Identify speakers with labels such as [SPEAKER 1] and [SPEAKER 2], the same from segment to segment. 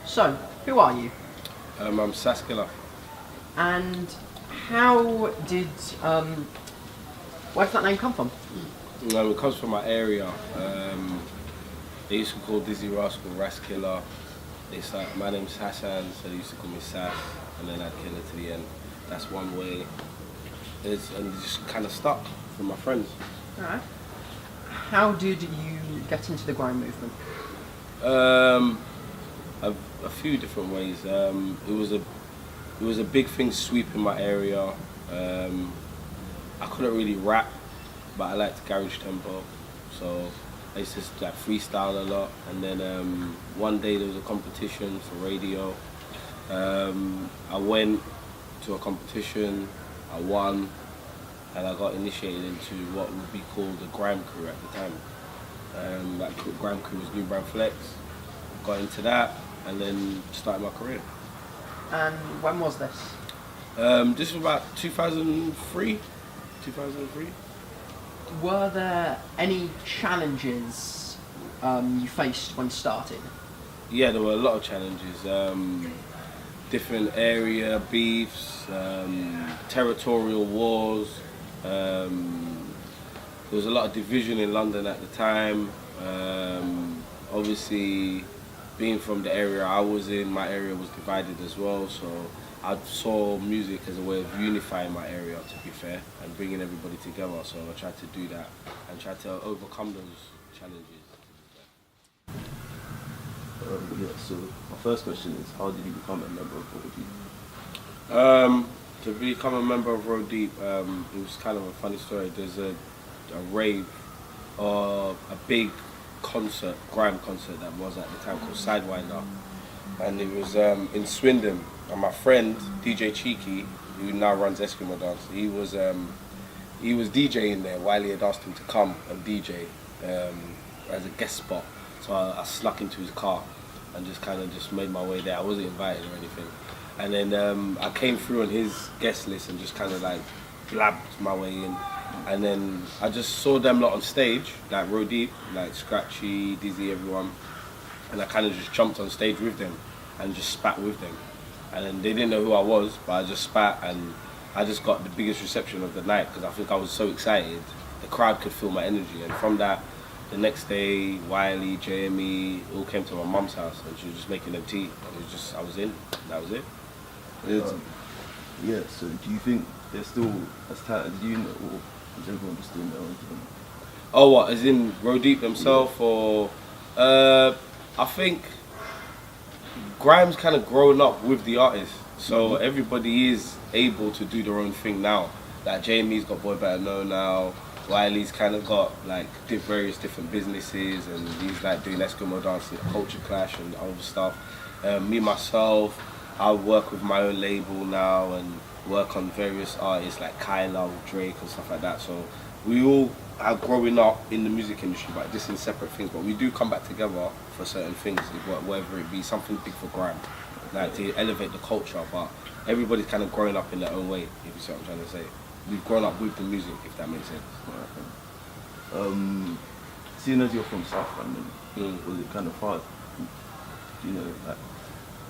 [SPEAKER 1] So, who are you?
[SPEAKER 2] I'm Saskilla.
[SPEAKER 1] And how did, where did that name come from?
[SPEAKER 2] It comes from my area. They used to call Dizzee Rascal Raskilla. It's like, my name's Hassan, so they used to call me Sass, and then I'd kill it to the end. That's one way. And it just kind of stuck from my friends.
[SPEAKER 1] Alright. How did you get into the grime movement?
[SPEAKER 2] A few different ways. It was a big thing sweeping my area. I couldn't really rap, but I liked garage tempo, so I used to like freestyle a lot. And then one day there was a competition for radio. I went to a competition, I won, and I got initiated into what would be called the grime crew at the time. That grime crew was New Brandflexx. Got into that and then started my career.
[SPEAKER 1] And when was this?
[SPEAKER 2] This was about 2003.
[SPEAKER 1] Were there any challenges you faced when starting?
[SPEAKER 2] Yeah, there were a lot of challenges. Different area beefs, territorial wars. There was a lot of division in London at the time. Obviously, being from the area I was in, my area was divided as well, so I saw music as a way of unifying my area, to be fair, and bringing everybody together, so I tried to do that and tried to overcome those challenges.
[SPEAKER 3] So my first question is, how did you become a member of Road Deep?
[SPEAKER 2] To become a member of Road Deep, it was kind of a funny story. There's a rave or a big concert, grime concert that was at the time called Sidewinder, and it was in Swindon. And my friend DJ Cheeky, who now runs Eskimo Dance, he was DJing there. Wiley had asked him to come and DJ as a guest spot, so I snuck into his car and just kind of just made my way there. I wasn't invited or anything, and then I came through on his guest list and just kind of like blabbed my way in. And then I just saw them lot on stage, like Road Deep, like Scratchy, Dizzee, everyone. And I kind of just jumped on stage with them and just spat with them. And then they didn't know who I was, but I just spat, and I just got the biggest reception of the night because I think I was so excited. The crowd could feel my energy. And from that, the next day, Wiley, JME, all came to my mum's house and she was just making them tea. And it was just, I was in, that was it.
[SPEAKER 3] Yeah, so do you think they're still as tight as you, or is everyone just doing their own thing?
[SPEAKER 2] Oh, what, as in Road Deep themselves, or I think grime's kind of grown up with the artists, so everybody is able to do their own thing now. Like Jamie's got Boy Better Know now, Wiley's kind of got like various different businesses, and he's like doing Eskimo Dance, Culture Clash and other stuff. Me myself, I work with my own label now and work on various artists like Kyla, Drake and stuff like that. So we all are growing up in the music industry, but just in separate things. But we do come back together for certain things, whether it be something big for grime, like to elevate the culture. But everybody's kind of growing up in their own way, if you see what I'm trying to say. We've grown up with the music, if that makes sense.
[SPEAKER 3] Seeing as you're from South London, was it kind of hard, you know, like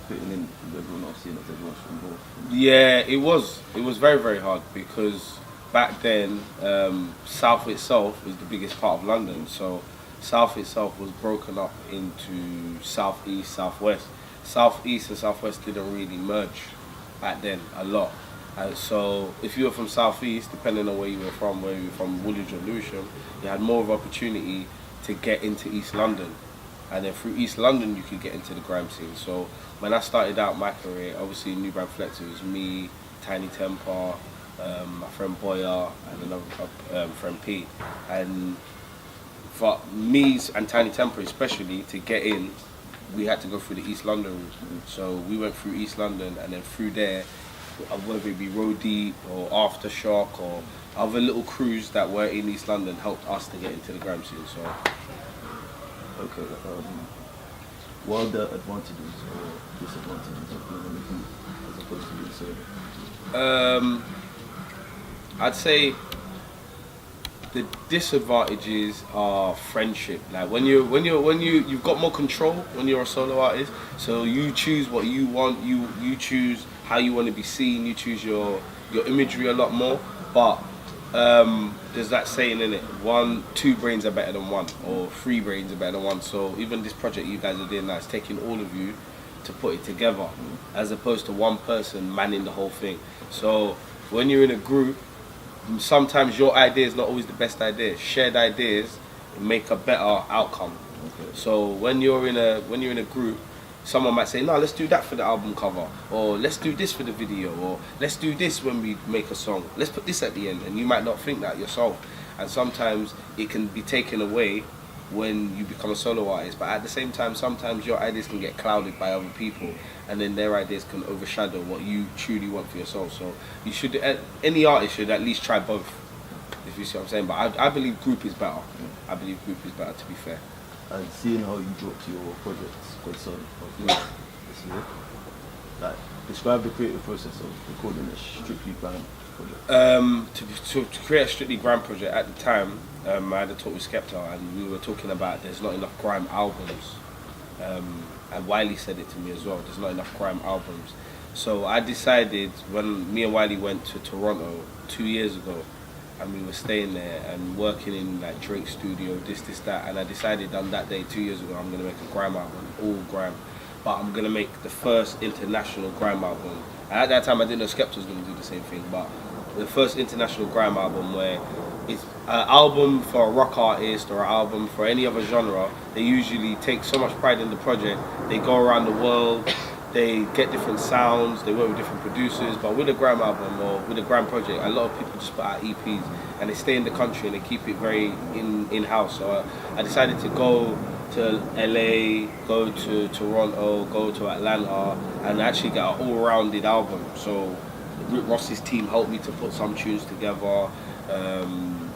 [SPEAKER 3] fitting in with everyone else, seeing as everyone's from North?
[SPEAKER 2] Yeah, it was very, very hard because back then, South itself was the biggest part of London. So South itself was broken up into South East, South West. South East and South West didn't really merge back then a lot. So if you were from South East, depending on where you were from, whether you were from Woolwich or Lewisham, you had more of an opportunity to get into East London. And then through East London, you could get into the grime scene. So when I started out my career, obviously New Brandflexx, it was me, Tiny Temper, my friend Boya, and another friend Pete. And for me and Tiny Temper especially, to get in, we had to go through the East London route. So we went through East London, and then through there, whether it be Road Deep or Aftershock or other little crews that were in East London, helped us to get into the grime scene. So,
[SPEAKER 3] okay, what are the advantages or disadvantages of being on the beat as opposed to being solo?
[SPEAKER 2] I'd say the disadvantages are friendship. Like you've got more control when you're a solo artist. So you choose what you want. You choose how you want to be seen. You choose your imagery a lot more. But there's that saying in it: two brains are better than one, or 3 brains are better than one. So even this project you guys are doing now is taking all of you to put it together, as opposed to one person manning the whole thing. So when you're in a group, sometimes your idea is not always the best idea. Shared ideas make a better outcome. Okay. So when you're in a group, someone might say, no, let's do that for the album cover, or let's do this for the video, or let's do this when we make a song, let's put this at the end, and you might not think that yourself. And sometimes it can be taken away when you become a solo artist, but at the same time, sometimes your ideas can get clouded by other people, and then their ideas can overshadow what you truly want for yourself. So you should, any artist should at least try both, if you see what I'm saying. But I believe group is better. I believe group is better, to be fair.
[SPEAKER 3] And seeing how you dropped your projects, Godson of Grime, this year, like, describe the creative process of recording a strictly grime project.
[SPEAKER 2] To create a strictly grime project at the time, I had a talk with Skepta, and we were talking about there's not enough grime albums. And Wiley said it to me as well, there's not enough grime albums. So I decided, when me and Wiley went to Toronto 2 years ago, and we were staying there and working in like Drake's studio, this, that, and I decided on that day 2 years ago, I'm gonna make a grime album, all grime. But I'm gonna make the first international grime album. And at that time I didn't know Skepta was gonna do the same thing, but the first international grime album, where it's an album for a rock artist or an album for any other genre. They usually take so much pride in the project, they go around the world, they get different sounds, they work with different producers. But with a grime album or with a grime project, a lot of people just put out EPs and they stay in the country and they keep it very in-house. So I decided to go to LA, go to Toronto, go to Atlanta, and actually get an all-rounded album. So Rick Ross's team helped me to put some tunes together.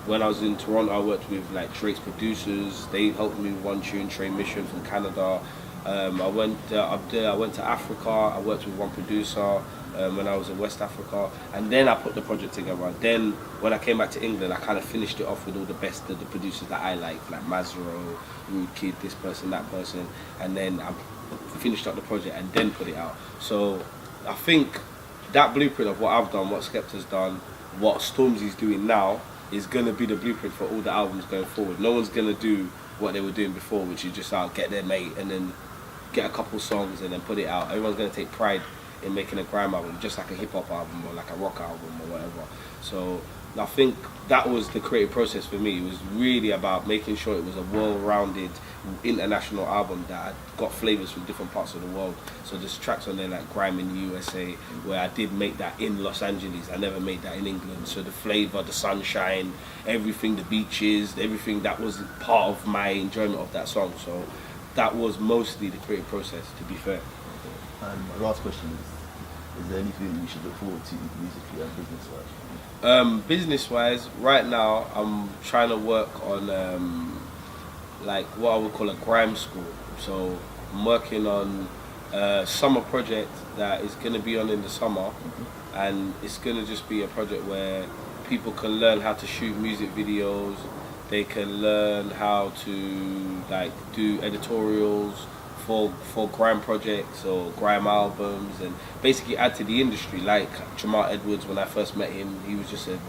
[SPEAKER 2] When I was in Toronto, I worked with like Drake's producers. They helped me with one tune, Train Mission from Canada. I went up there, I went to Africa, I worked with one producer when I was in West Africa, and then I put the project together. Then when I came back to England, I kind of finished it off with all the best of the producers that I like Mazero, Rude Kid, this person, that person, and then I finished up the project and then put it out. So I think that blueprint of what I've done, what Skepta's done, what Stormzy's doing now, is going to be the blueprint for all the albums going forward. No one's going to do what they were doing before, which is just get their mate and then get a couple songs and then put it out. Everyone's going to take pride in making a grime album, just like a hip-hop album or like a rock album or whatever. So I think that was the creative process for me. It was really about making sure it was a well-rounded international album that had got flavours from different parts of the world. So there's tracks on there like Grime in the USA, where I did make that in Los Angeles. I never made that in England. So the flavour, the sunshine, everything, the beaches, everything, that was part of my enjoyment of that song. So that was mostly the creative process, to be fair.
[SPEAKER 3] And my last question is there anything we should look forward to musically and business-wise?
[SPEAKER 2] Business-wise, right now I'm trying to work on like what I would call a grime school. So I'm working on a summer project that is going to be on in the summer, and it's going to just be a project where people can learn how to shoot music videos. They can learn how to like do editorials for grime projects or grime albums, and basically add to the industry. Like Jamal Edwards, when I first met him, he was just it's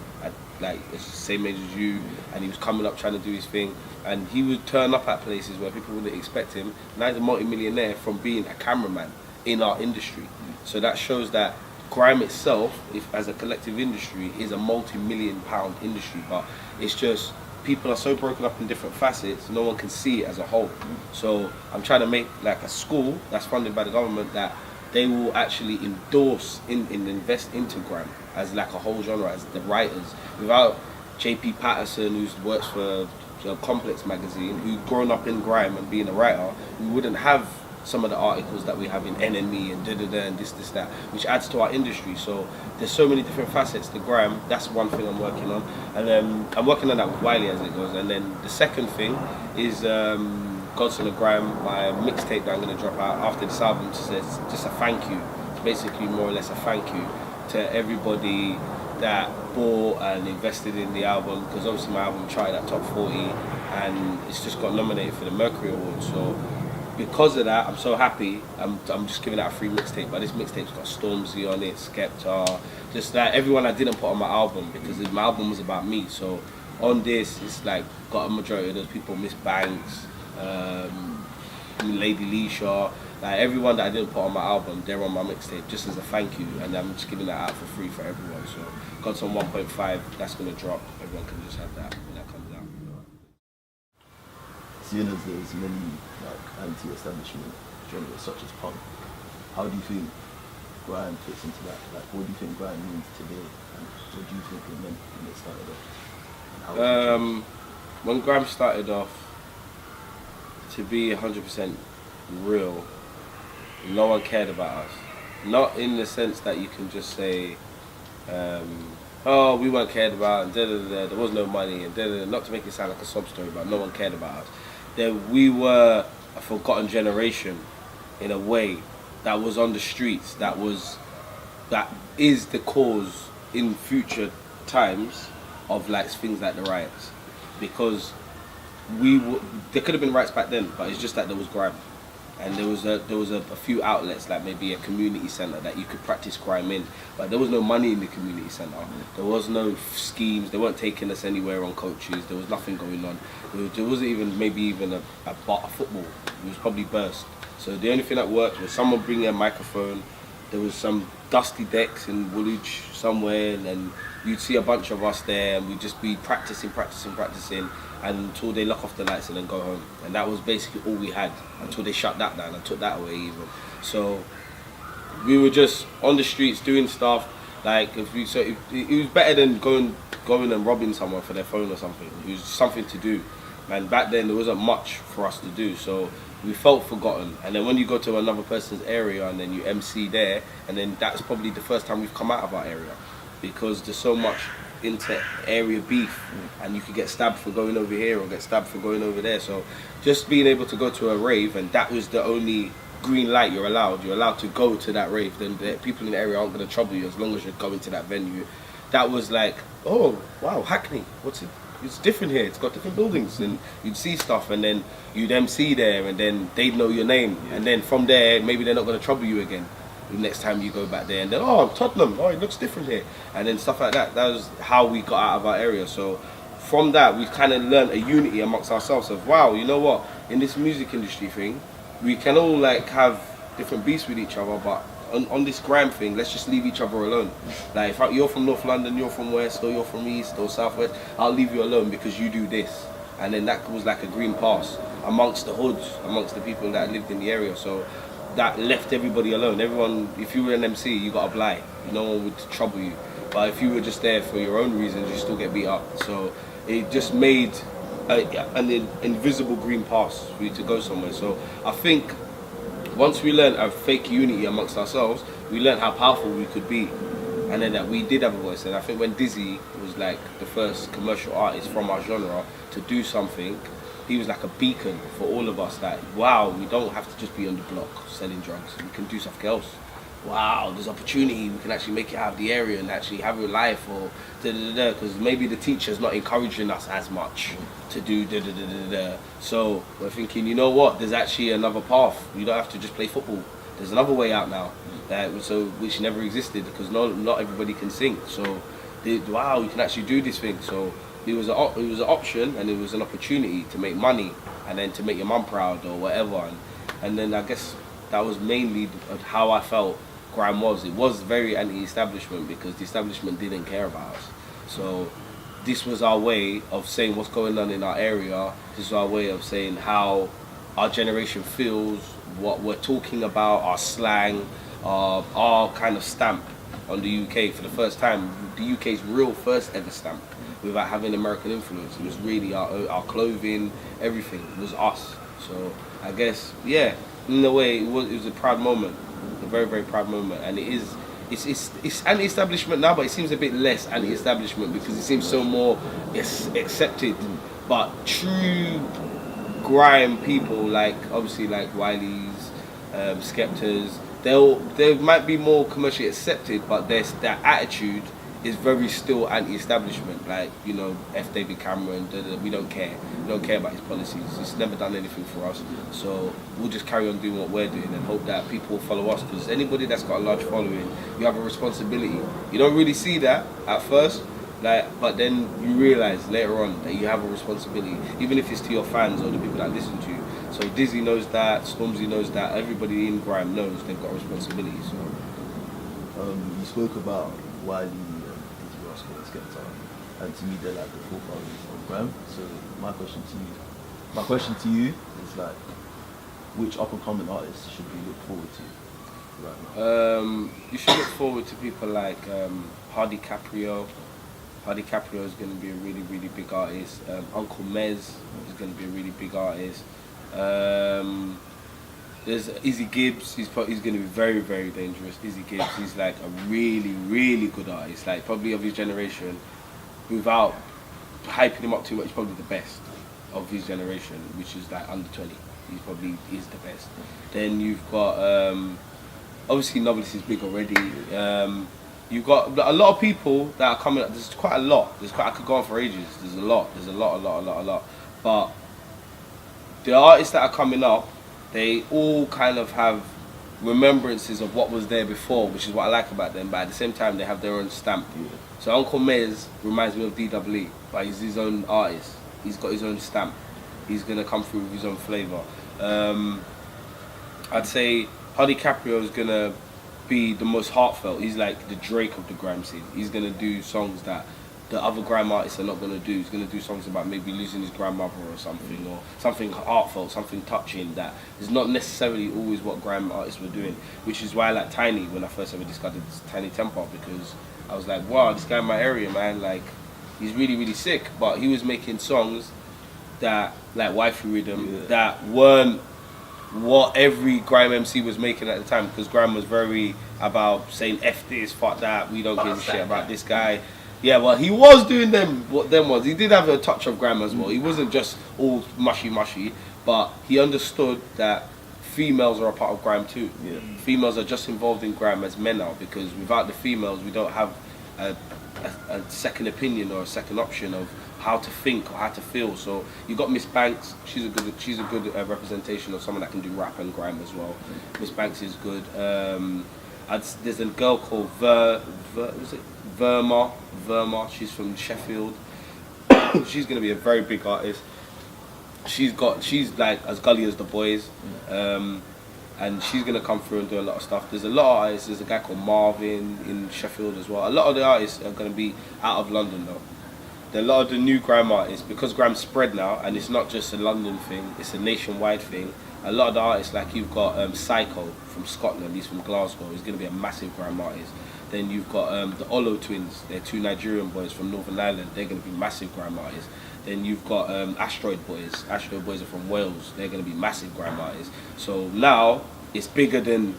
[SPEAKER 2] the same age as you, and he was coming up trying to do his thing, and he would turn up at places where people wouldn't expect him. Now he's a multi-millionaire from being a cameraman in our industry. So that shows that grime itself, if as a collective industry, is a multi-million pound industry, but it's just people are so broken up in different facets, no one can see it as a whole. So I'm trying to make like a school that's funded by the government that they will actually endorse and invest into grime as like a whole genre, as the writers. Without JP Patterson, who works for Complex magazine, who'd grown up in grime and being a writer, we wouldn't have some of the articles that we have in NME and and this, that, which adds to our industry. So there's so many different facets to grime. That's one thing I'm working on, and I'm working on that with Wiley as it goes. And then the second thing is Godson of Grime, my mixtape that I'm going to drop out after this album. Says just a thank you. It's basically more or less a thank you to everybody that bought and invested in the album, because obviously my album charted at top 40 and it's just got nominated for the Mercury Award. So because of that, I'm so happy. I'm just giving out a free mixtape, but this mixtape's got Stormy on it, Skepta, just like everyone I didn't put on my album, because my album was about me. So on this, it's like got a majority of those people, Miss Banks, Lady Leisha, like everyone that I didn't put on my album, they're on my mixtape just as a thank you, and I'm just giving that out for free for everyone. So Godson 1.5, that's gonna drop. Everyone can just have that when that comes out.
[SPEAKER 3] Seeing as there's many like anti-establishment genres such as punk, how do you think grime fits into that? Like, what do you think grime means today, and what do you think it meant when it started off? And how
[SPEAKER 2] when grime started off, to be 100% real, no one cared about us. Not in the sense that you can just say, oh, we weren't cared about, and there was no money, and not to make it sound like a sob story, but no one cared about us. We were a forgotten generation in a way, that was on the streets, that is the cause in future times of like things like the riots, because there could have been riots back then, but it's just that there was grime. And there was a few outlets, like maybe a community centre that you could practice grime in, but there was no money in the community centre. There was no schemes. They weren't taking us anywhere on coaches. There was nothing going on. There wasn't even a football. It was probably burst. So the only thing that worked was someone bringing a microphone. There was some dusty decks in Woolwich somewhere, and then you'd see a bunch of us there, and we'd just be practicing, and until they lock off the lights and then go home. And that was basically all we had until they shut that down and took that away even. So we were just on the streets doing stuff. Like it was better than going and robbing someone for their phone or something. It was something to do. And back then there wasn't much for us to do. So we felt forgotten. And then when you go to another person's area and then you MC there, and then that's probably the first time we've come out of our area, because there's so much inter-area beef, and you could get stabbed for going over here or get stabbed for going over there. So just being able to go to a rave, and that was the only green light you're allowed to go to that rave, then the people in the area aren't going to trouble you as long as you're going to that venue. That was like, oh wow, Hackney, it's different here, it's got different buildings, and you'd see stuff, and then you'd MC there, and then they'd know your name, and then from there maybe they're not going to trouble you again the next time you go back there, and then, oh, Tottenham, oh, it looks different here, and then stuff like that. That was how we got out of our area. So from that, we kind of learned a unity amongst ourselves of, wow, you know what, in this music industry thing, we can all like have different beefs with each other, but on this grime thing, let's just leave each other alone. Like, if you're from North London, you're from West, or you're from East or Southwest, I'll leave you alone because you do this. And then that was like a green pass amongst the hoods, amongst the people that lived in the area. So that left everybody alone. Everyone, if you were an MC, you got a blight. No one would trouble you. But if you were just there for your own reasons, you still get beat up. So it just made an invisible green pass for you to go somewhere. So I think once we learned a fake unity amongst ourselves, we learned how powerful we could be. And then that we did have a voice. And I think when Dizzee was like the first commercial artist from our genre to do something, he was like a beacon for all of us, that wow, we don't have to just be on the block selling drugs, we can do something else. Wow, there's opportunity, we can actually make it out of the area and actually have a life, or because maybe the teacher's not encouraging us as much to do So we're thinking, you know what, there's actually another path. You don't have to just play football. There's another way out now, which never existed, because not everybody can sing. So wow, you can actually do this thing. So it was an option, and it was an opportunity to make money, and then to make your mum proud or whatever. And then I guess that was mainly how I felt grime was. It was very anti-establishment, because the establishment didn't care about us. So this was our way of saying what's going on in our area. This is our way of saying how our generation feels, what we're talking about, our slang, our kind of stamp on the UK for the first time. The UK's real first ever stamp, without having American influence. It was really our clothing, everything was us. So I guess, yeah, in a way it was a proud moment, a very, very proud moment. And it's anti-establishment now, but it seems a bit less anti-establishment, because it seems so more accepted. But true grime people, like obviously like Wiley's, Skepta's, they might be more commercially accepted, but their attitude is very still anti-establishment. Like, you know, F. David Cameron, we don't care. We don't care about his policies. He's never done anything for us. So we'll just carry on doing what we're doing and hope that people will follow us. Because anybody that's got a large following, you have a responsibility. You don't really see that at first, but then you realise later on that you have a responsibility, even if it's to your fans or the people that listen to you. So Dizzee knows that, Stormy knows that, everybody in grime knows they've got a responsibility. So
[SPEAKER 3] you spoke about Wiley and Dizzee Rascal and Skepta, and to me they're like the forefathers of grime. So my question to you is like, which up and coming artists should we look forward to right now?
[SPEAKER 2] You should look forward to people like Hardy Caprio. Hardy Caprio is going to be a really, really big artist. Uncle Mez is going to be a really big artist. There's Easy Gibbs. He's going to be very, very dangerous. Easy Gibbs. He's like a really, really good artist. Like probably of his generation, without hyping him up too much, probably the best of his generation, which is like under 20. He probably is the best. Then you've got obviously Novelist is big already. You've got a lot of people that are coming up. There's quite a lot. I could go on for ages. There's a lot. But the artists that are coming up, they all kind of have remembrances of what was there before, which is what I like about them. But at the same time, they have their own stamp. So Uncle Mez reminds me of DWE, but he's his own artist. He's got his own stamp. He's gonna come through with his own flavour. I'd say Hardy Caprio is gonna be the most heartfelt. He's like the Drake of the grime scene. He's gonna do songs that the other grime artists are not gonna do. He's gonna do songs about maybe losing his grandmother or something heartfelt, something touching that is not necessarily always what grime artists were doing. Which is why I like Tiny when I first ever discovered Tiny Temper, because I was like, wow, this guy in my area, man, like he's really, really sick. But he was making songs that, like Wifey Rhythm, that weren't what every grime MC was making at the time, because grime was very about saying F this, fuck that, we don't give a shit about this guy. Yeah, well, he was doing what them was. He did have a touch of grime as well. He wasn't just all mushy, but he understood that females are a part of grime too. Yeah. Females are just involved in grime as men are, because without the females, we don't have a second opinion or a second option of how to think or how to feel. So you got Miss Banks. She's a good representation of someone that can do rap and grime as well. Miss Banks is good. There's a girl called Verma. She's from Sheffield. She's gonna be a very big artist. She's like as gully as the boys. And she's gonna come through and do a lot of stuff. There's a lot of artists. There's a guy called Marvin in Sheffield as well. A lot of the artists are gonna be out of London though. A lot of the new grime artists, because grime's spread now, and it's not just a London thing, it's a nationwide thing. A lot of the artists, like you've got Psycho from Scotland, he's from Glasgow, he's going to be a massive grime artist. Then you've got the Olo twins, they're two Nigerian boys from Northern Ireland, they're going to be massive grime artists. Then you've got Asteroid Boys are from Wales, they're going to be massive grime artists. So now it's bigger than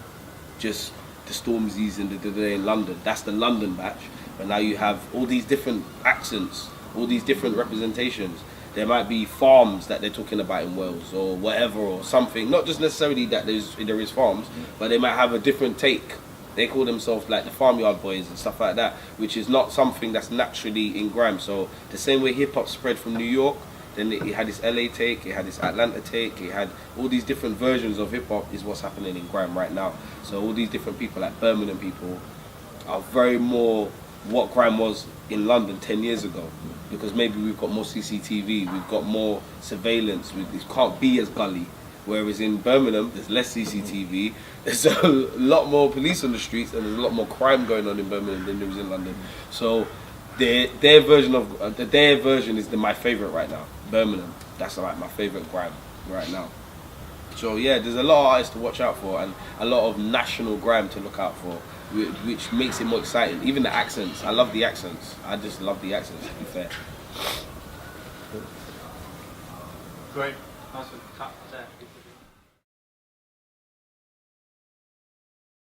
[SPEAKER 2] just the Stormzy's and the in London. That's the London batch. But now you have all these different accents, all these different representations. There might be farms that they're talking about in Wales or whatever, or something. Not just necessarily that there is farms, but they might have a different take. They call themselves like the Farmyard Boys and stuff like that, which is not something that's naturally in grime. So the same way hip hop spread from New York, then it had this LA take, it had this Atlanta take, it had all these different versions of hip hop is what's happening in grime right now. So all these different people, like Birmingham people, are very more what grime was in London 10 years ago, because maybe we've got more CCTV, we've got more surveillance, it can't be as gully. Whereas in Birmingham, there's less CCTV, there's a lot more police on the streets, and there's a lot more crime going on in Birmingham than there was in London. So their version is my favourite right now. Birmingham, that's like my favourite grime right now. So yeah, there's a lot of artists to watch out for, and a lot of national grime to look out for, which makes it more exciting. Even the accents, I love the accents. I just love the accents, to be fair.
[SPEAKER 4] Great. Nice to cut there.